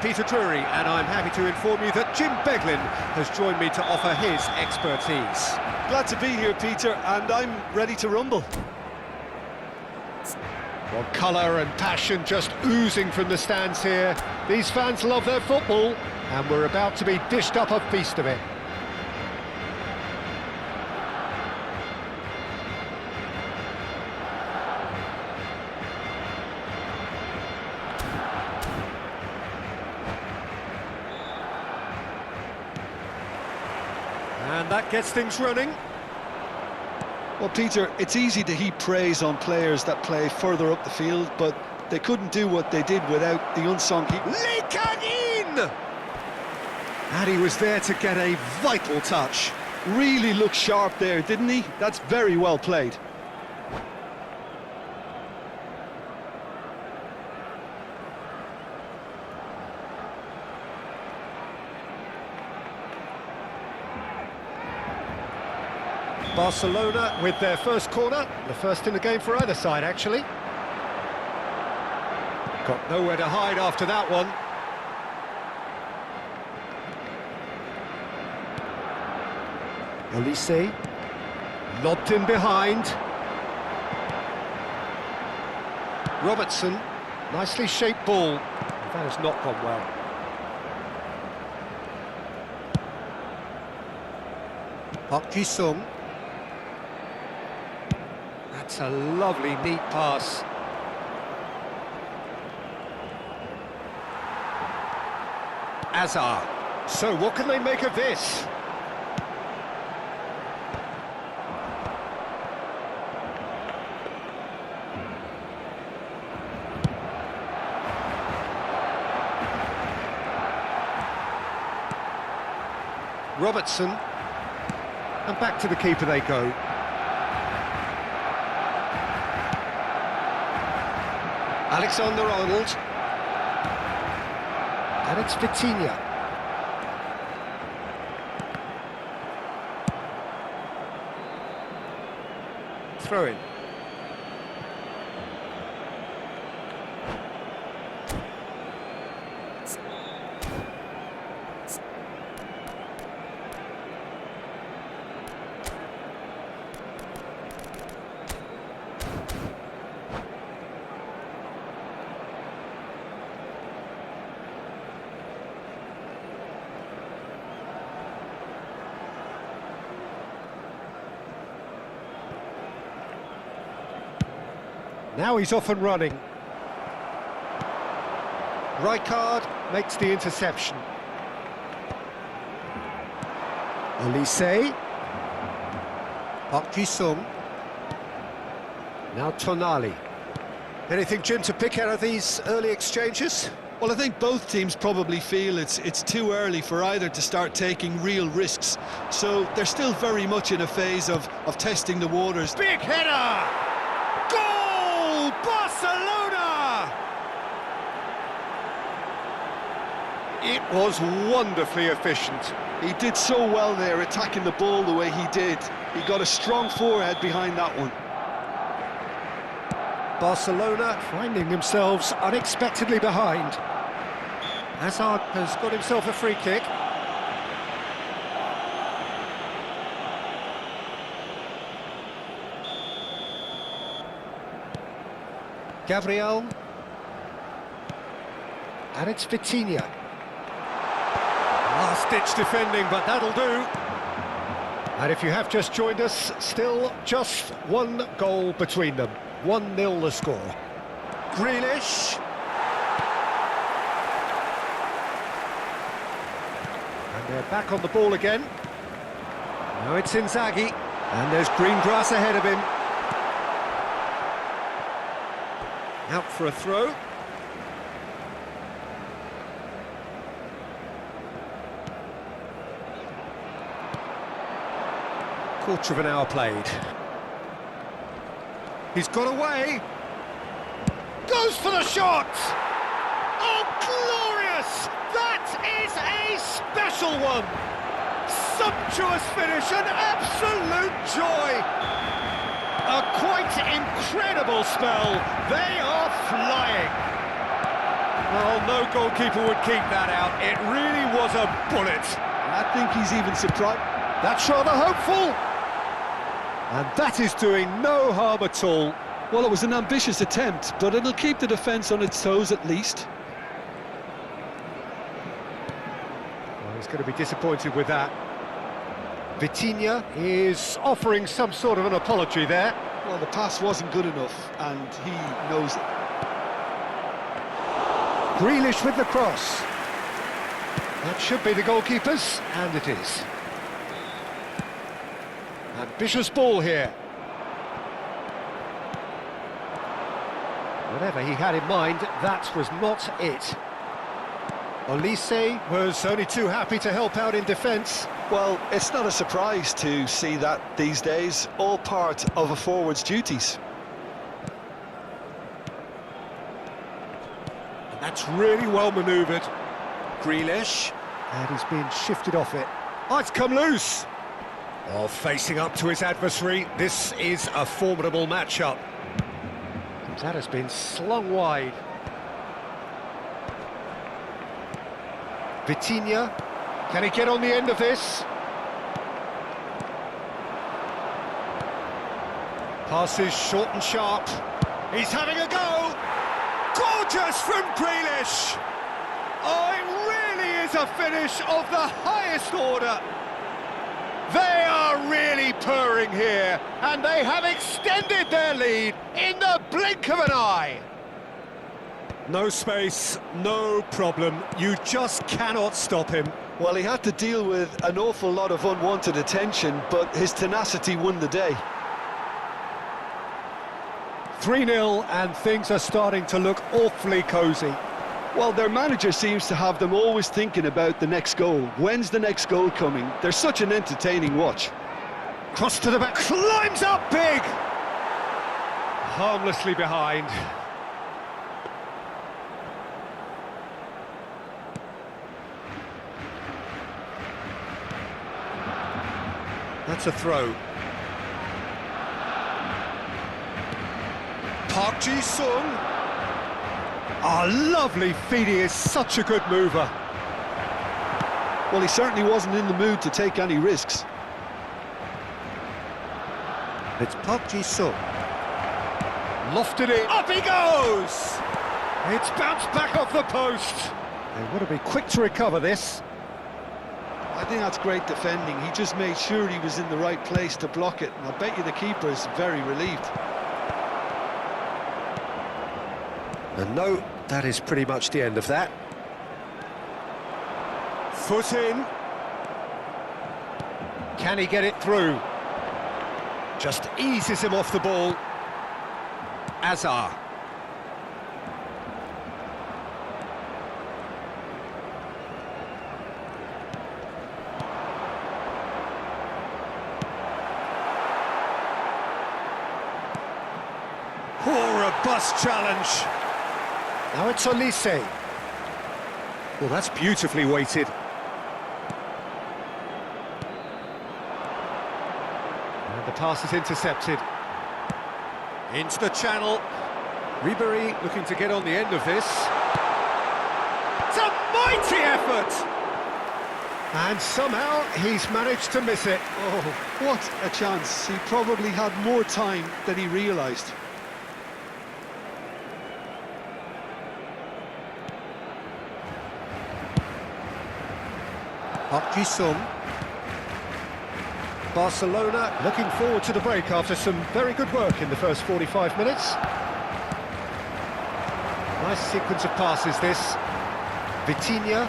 Peter Drury, and I'm happy to inform you that Jim Beglin has joined me to offer his expertise. Glad to be here, Peter, and I'm ready to rumble. Well, colour and passion just oozing from the stands here. These fans love their football, and we're about to be dished up a feast of it. And that gets things running. Well, Peter, it's easy to heap praise on players that play further up the field, but they couldn't do what they did without the unsung hero. Lee Kang-in! And he was there to get a vital touch. Really looked sharp there, didn't he? That's very well played. Barcelona with their first corner, the first in the game for either side, actually. Got nowhere to hide after that one. Elise, lobbed in behind. Robertson, nicely shaped ball. That has not gone well. Park Ji-sung. That's a lovely, neat pass. Azar. So what can they make of this? Robertson. And back to the keeper they go. Alexander-Arnold, and it's Vitinha. Throw in. Now he's off and running. Rijkaard makes the interception. Elise. Park Ji-sung. Now Tonali. Anything, Jim, to pick out of these early exchanges? Well, I think both teams probably feel it's too early for either to start taking real risks. So they're still very much in a phase of testing the waters. Big header! Goal! Barcelona! It was wonderfully efficient. He did so well there, attacking the ball the way he did. He got a strong forehead behind that one. Barcelona finding themselves unexpectedly behind. Hazard has got himself a free kick. Gabriel. And it's Vitinha. Last-ditch defending, but that'll do. And if you have just joined us, still just one goal between them. 1-0 the score. Grealish. And they're back on the ball again. Now it's Inzaghi. And there's green grass ahead of him. Out for a throw. Quarter of an hour played. He's got away. Goes for the shot! Oh, glorious! That is a special one! Sumptuous finish, an absolute joy! A quite incredible spell. They are flying. Well, no goalkeeper would keep that out. It really was a bullet. I think he's even surprised. That's rather hopeful. And that is doing no harm at all. Well, it was an ambitious attempt, but it'll keep the defence on its toes at least. Well, he's going to be disappointed with that. Vitinha is offering some sort of an apology there. Well, the pass wasn't good enough, and he knows it. Grealish with the cross. That should be the goalkeeper's, and it is. Ambitious ball here. Whatever he had in mind, that was not it. Olise was only too happy to help out in defence. Well, it's not a surprise to see that these days, all part of a forward's duties. And that's really well manoeuvred. Grealish, and he's been shifted off it. Oh, it's come loose! Oh, facing up to his adversary, this is a formidable matchup. That has been slung wide. Vitinha, can he get on the end of this? Passes short and sharp. He's having a go! Gorgeous from Grealish! Oh, it really is a finish of the highest order. They are really purring here, and they have extended their lead in the blink of an eye. No space, no problem. You just cannot stop him. Well, he had to deal with an awful lot of unwanted attention, but his tenacity won the day. 3-0, and things are starting to look awfully cosy. Well, their manager seems to have them always thinking about the next goal. When's the next goal coming? They're such an entertaining watch. Cross to the back, climbs up big! Harmlessly behind. That's a throw. Park Ji-sung. Oh, lovely feed, he is such a good mover. Well, he certainly wasn't in the mood to take any risks. It's Park Ji-sung. Lofted it, up he goes! It's bounced back off the post. They want to be quick to recover this. I think that's great defending. He just made sure he was in the right place to block it, and I bet you the keeper is very relieved. And no, that is pretty much the end of that. Foot in. Can he get it through? Just eases him off the ball. Azar. Oh, robust challenge. Now it's Olise. Well, that's beautifully weighted. And the pass is intercepted. Into the channel. Ribery looking to get on the end of this. It's a mighty effort! And somehow he's managed to miss it. Oh, what a chance. He probably had more time than he realised. Park Ji-sung. Barcelona looking forward to the break after some very good work in the first 45 minutes. Nice sequence of passes this. Vitinha.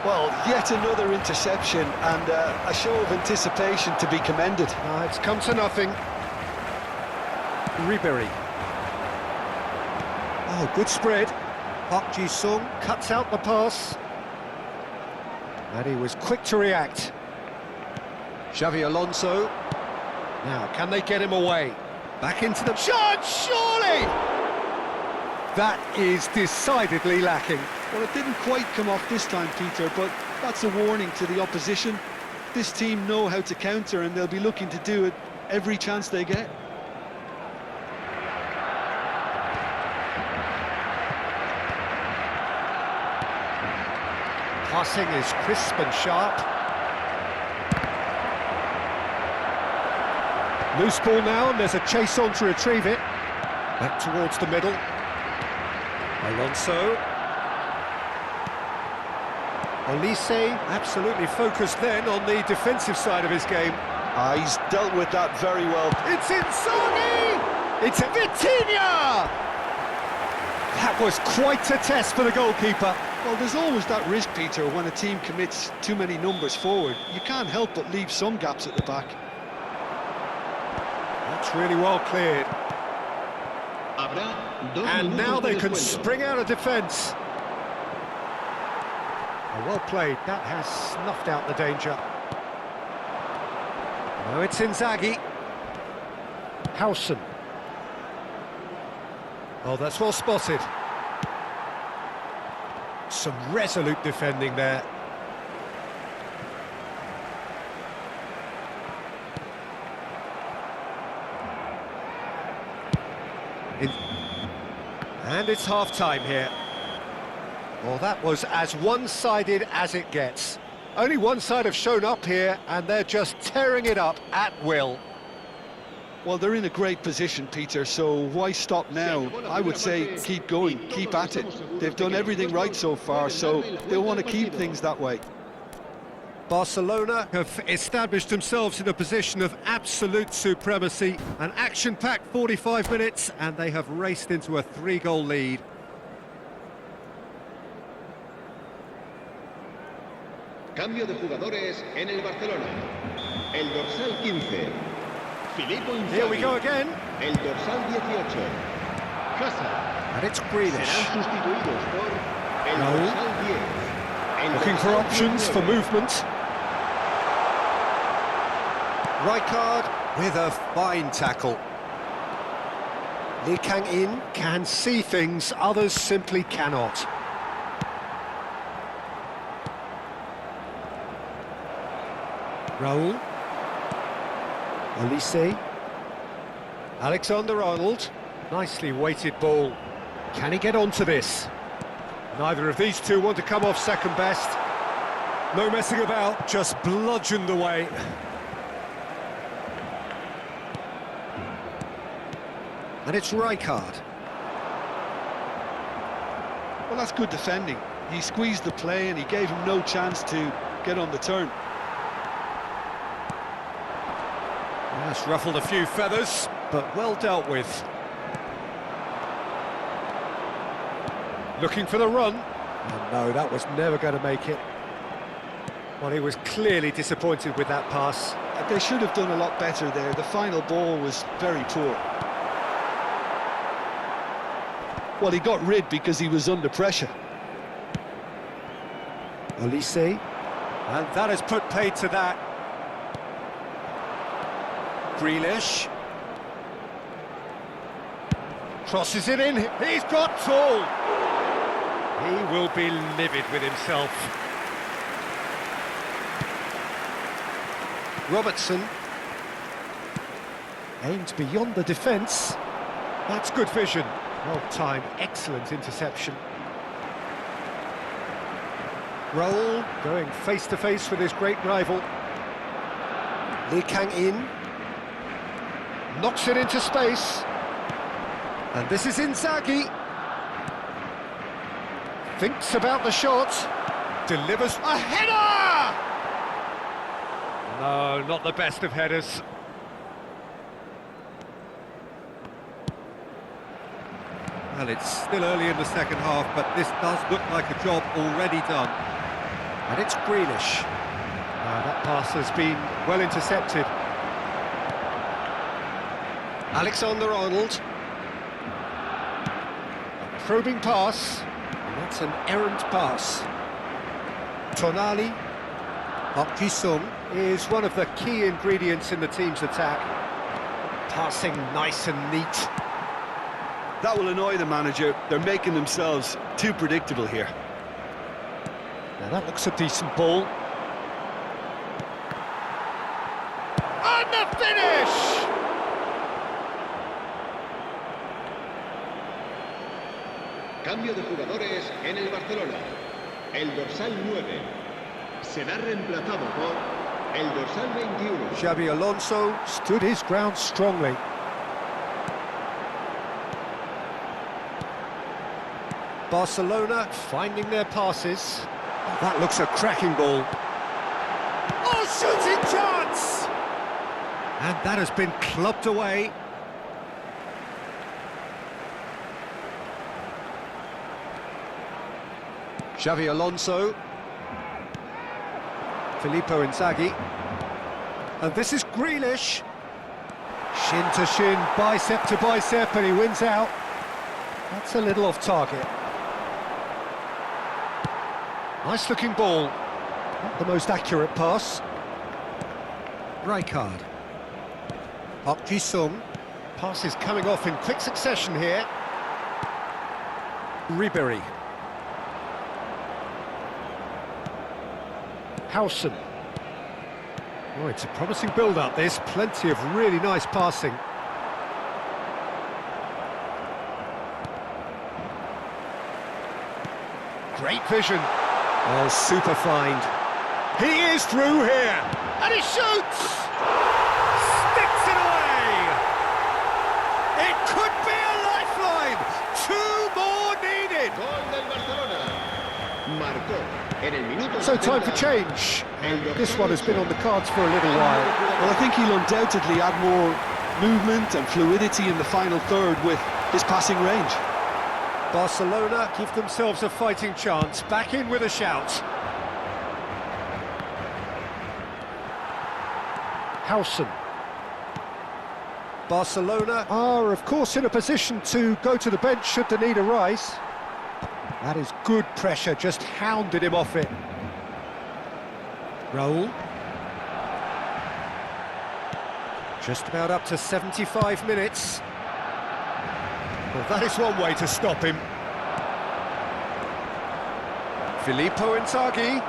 Well, yet another interception and a show of anticipation to be commended. It's come to nothing. Ribery. Oh, good spread. Park Ji-sung cuts out the pass. And he was quick to react. Xavi Alonso. Now, can they get him away? Back into the shot, surely! That is decidedly lacking. Well, it didn't quite come off this time, Peter, but that's a warning to the opposition. This team know how to counter, and they'll be looking to do it every chance they get. Passing is crisp and sharp. Loose ball now, and there's a chase on to retrieve it. Back towards the middle. Alonso. Olise, absolutely focused then on the defensive side of his game. He's dealt with that very well. It's Inzaghi! It's Vitinha! That was quite a test for the goalkeeper. Well, there's always that risk, Peter, when a team commits too many numbers forward. You can't help but leave some gaps at the back. That's really well cleared. And now they can spring out of defence. Well played, that has snuffed out the danger. Now it's Inzaghi. Howson. Oh, that's well spotted. Some resolute defending there. And it's half-time here. Well, that was as one-sided as it gets. Only one side have shown up here, and they're just tearing it up at will. Well, they're in a great position, Peter, so why stop now? I would say keep going, keep at it. They've done everything right so far, so they'll want to keep things that way. Barcelona have established themselves in a position of absolute supremacy. An action-packed 45 minutes, and they have raced into a 3-goal lead. Cambio de jugadores en el Barcelona. El dorsal 15. Filippo Inzaghi. Here we go again. El dorsal 18. Casa. And it's Grealish. Serán sustituidos por el No. dorsal 10. El Looking for dorsal options for 19. movement. Rijkaard with a fine tackle. Lee Kang-in can see things others simply cannot. Raul. Olise. Alexander-Arnold. Nicely weighted ball. Can he get onto this? Neither of these two want to come off second best. No messing about, just bludgeoned away. And it's Rijkaard. Well, that's good defending. He squeezed the play and he gave him no chance to get on the turn. That's ruffled a few feathers, but well dealt with. Looking for the run. Oh, no, that was never going to make it. Well, he was clearly disappointed with that pass. They should have done a lot better there. The final ball was very poor. Well, he got rid because he was under pressure. Olise. And that has put paid to that. Grealish. Crosses it in. He's got tall. He will be livid with himself. Robertson. Aimed beyond the defence. That's good vision. Well timed, excellent interception. Raul going face to face with his great rival. Lee Kang-in. Knocks it into space. And this is Inzaghi. Thinks about the shot. Delivers a header! No, not the best of headers. Well, it's still early in the second half, but this does look like a job already done. And it's Grealish. That pass has been well intercepted. Alexander-Arnold. Probing pass. And that's an errant pass. Tonali. Park Ji-sung is one of the key ingredients in the team's attack. Passing nice and neat. That will annoy the manager. They're making themselves too predictable here. Now that looks a decent ball. And the finish! Cambio de jugadores en el Barcelona. el dorsal 9. Será reemplazado por el dorsal 21. Xabi Alonso stood his ground strongly. Barcelona finding their passes. Oh, that looks a cracking ball. Oh, shooting chance! And that has been clubbed away. Xavi Alonso. Filippo Inzaghi. And this is Grealish. Shin to shin, bicep to bicep, and he wins out. That's a little off target. Nice looking ball. Not the most accurate pass. Rijkaard. Park Ji-sung. Passes coming off in quick succession here. Ribéry. Howson. Oh, it's a promising build-up, this. Plenty of really nice passing. Great vision. Oh, super find. He is through here. And he shoots! Sticks it away! It could be a lifeline! 2 more needed! Gol del Barcelona. Marcó en el minuto So time for 70. change. This one has been on the cards for a little while. Well, I think he'll undoubtedly add more movement and fluidity in the final third with his passing range. Barcelona give themselves a fighting chance. Back in with a shout. Howson. Barcelona are, of course, in a position to go to the bench should the need arise. That is good pressure, just hounded him off it. Raul. Just about up to 75 minutes. Well, that is one way to stop him. Filippo Inzaghi.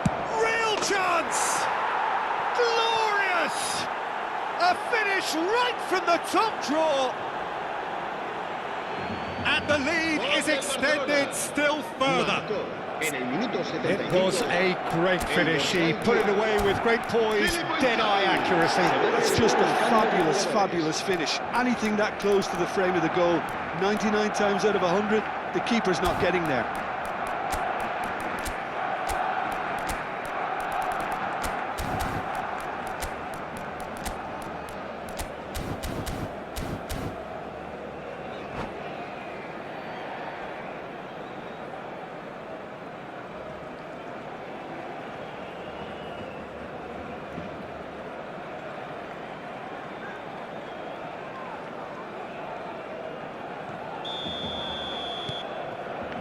Real chance! Glorious! A finish right from the top draw. And the lead is extended still further. Marcó en el minuto 75. It was a great finish. He put it away with great poise, dead-eye accuracy. It's just a fabulous, fabulous finish. Anything that close to the frame of the goal, 99 times out of 100, the keeper's not getting there.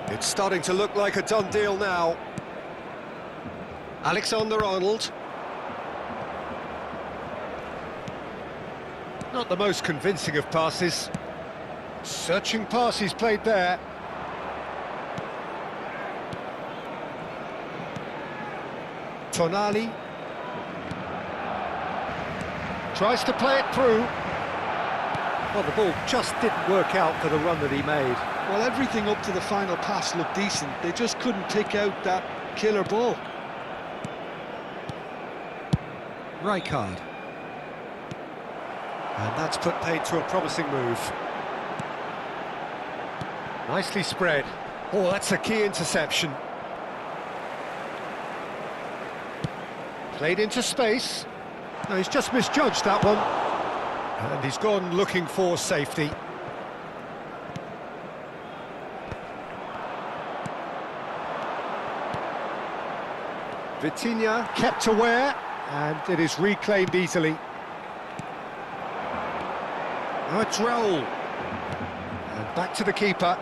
It's starting to look like a done deal now. Alexander-Arnold. Not the most convincing of passes. Searching pass he's played there. Tonali. Tries to play it through. Well, the ball just didn't work out for the run that he made. Well, everything up to the final pass looked decent. They just couldn't pick out that killer ball. Rijkaard. And that's put paid to a promising move. Nicely spread. Oh, that's a key interception. Played into space. No, he's just misjudged that one. And he's gone looking for safety. Vitinha kept aware, and it is reclaimed easily. Now it's Raul. And back to the keeper.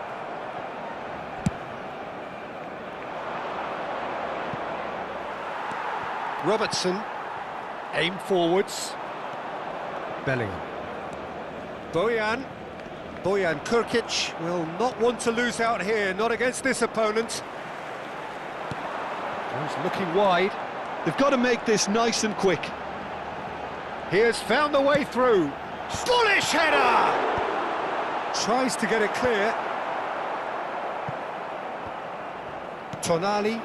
Robertson. Aim forwards. Bellingham. Bojan Krkic will not want to lose out here, not against this opponent. He's looking wide. They've got to make this nice and quick. He has found the way through. Bullish header! Tries to get it clear. Tonali.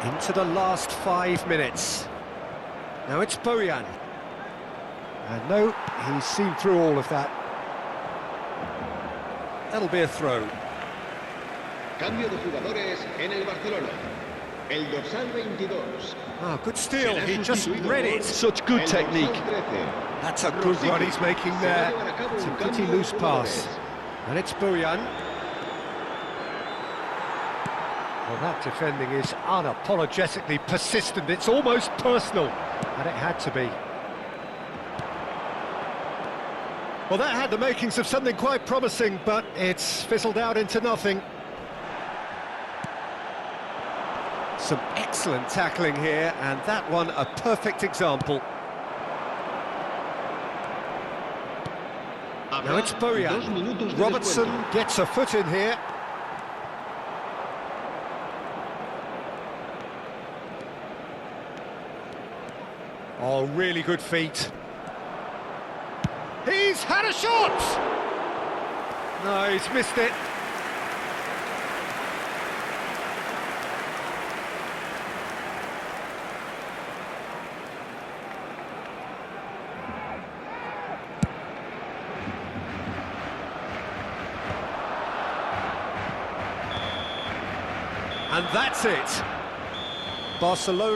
Into the last 5 minutes. Now it's Bojan. And no, he's seen through all of that. That'll be a throw. Cambio de jugadores en el Barcelona. El dorsal 22. Ah, good steal, he just read it. Such good technique. That's a good run he's making there. It's a pretty loose pass. And it's Bojan. Well, that defending is unapologetically persistent. It's almost personal, and it had to be. Well, that had the makings of something quite promising, but it's fizzled out into nothing. Some excellent tackling here, and that one a perfect example. Now it's Bojan. Robertson gets a foot in here. Oh, really good feet. He's had a shot! No, he's missed it. And that's it. Barcelona.